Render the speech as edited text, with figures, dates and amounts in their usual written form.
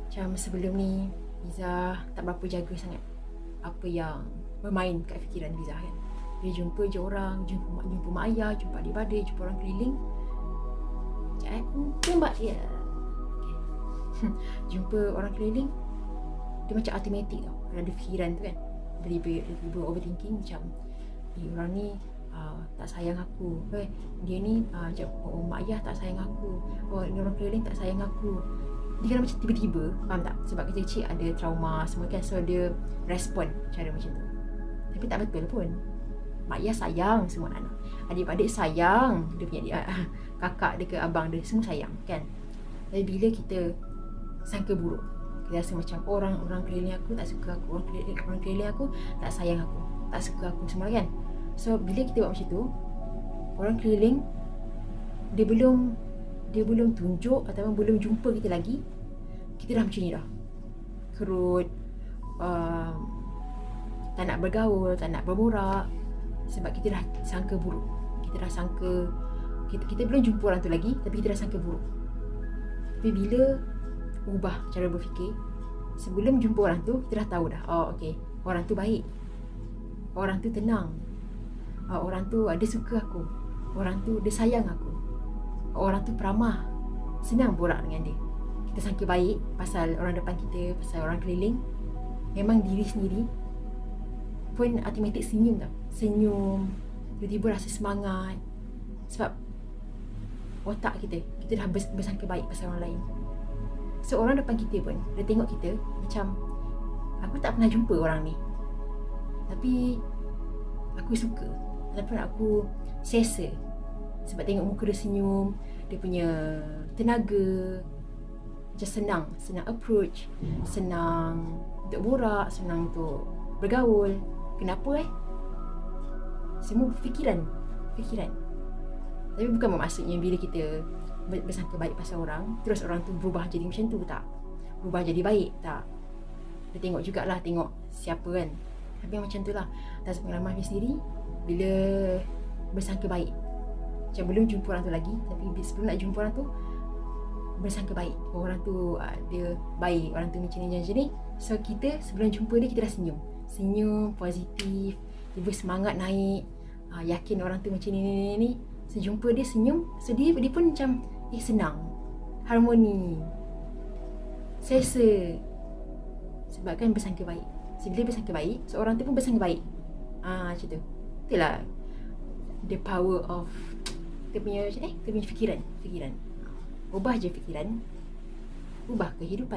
Macam sebelum ni Liza tak berapa jaga sangat apa yang bermain kat fikiran Liza kan. Dia jumpa je orang, jumpa mak ayah, jumpa adik-beradik, jumpa orang keliling. Sekejap tembak dia. Okay. Jumpa orang keliling, dia macam automatik tau. Ada fikiran tu kan. Tiba-tiba overthinking macam orang ni tak sayang aku. Dia ni macam mak ayah tak sayang aku. Orang keliling tak sayang aku. Dia kan macam tiba-tiba, faham tak? Sebab kecil-kecil ada trauma semua kan. So dia respon cara macam tu. Tapi tak betul pun. Mak ayah sayang semua anak. Adik-adik sayang. Dia punya kakak dia ke abang dia, semua sayang kan. Tapi bila kita sangka buruk, kita rasa macam orang keliling aku tak suka aku, orang keliling aku tak sayang aku, tak suka aku semua kan. So bila kita buat macam tu, orang keliling dia belum tunjuk ataupun belum jumpa kita lagi, kita dah macam ni dah. Kerut, tak nak bergaul, tak nak berborak. Sebab kita dah sangka buruk. Kita dah sangka kita belum jumpa orang tu lagi, tapi kita dah sangka buruk. Tapi bila ubah cara berfikir, sebelum jumpa orang tu, kita dah tahu dah, okay, orang tu baik, orang tu tenang, orang tu dia suka aku, orang tu dia sayang aku, orang tu peramah, senang borak dengan dia. Kita sangka baik pasal orang depan kita, pasal orang keliling. Memang diri sendiri pun automatik senyum tau. Senyum, tiba-tiba rasa semangat. Sebab otak kita dah bersangka baik pasal orang lain. So orang depan kita pun, dia tengok kita macam, aku tak pernah jumpa orang ni, tapi aku suka, ataupun aku selesa sebab tengok muka dia senyum, dia punya tenaga macam senang approach, senang untuk borak, senang untuk bergaul. Kenapa semua fikiran. Tapi bukan bermaksudnya bila kita bersangka baik pasal orang, terus orang tu berubah jadi macam tu, tak. Berubah jadi baik, tak. Dia tengok jugalah, tengok siapa kan. Tapi macam tu lah, atas pengalaman saya sendiri, bila bersangka baik, macam belum jumpa orang tu lagi, tapi sebelum nak jumpa orang tu, bersangka baik, orang tu dia baik, orang tu macam ni. So kita sebelum jumpa dia, kita dah senyum positif, tiba semangat naik, yakin orang tu macam ni. Sejumpa dia senyum, sedih, dia pun macam senang, harmoni, selesa. Sebab kan bersangka baik. Bila bersangka baik, seorang tu pun bersangka baik. Macam tu. Itulah the power of kita punya fikiran. Ubah je fikiran, ubah kehidupan.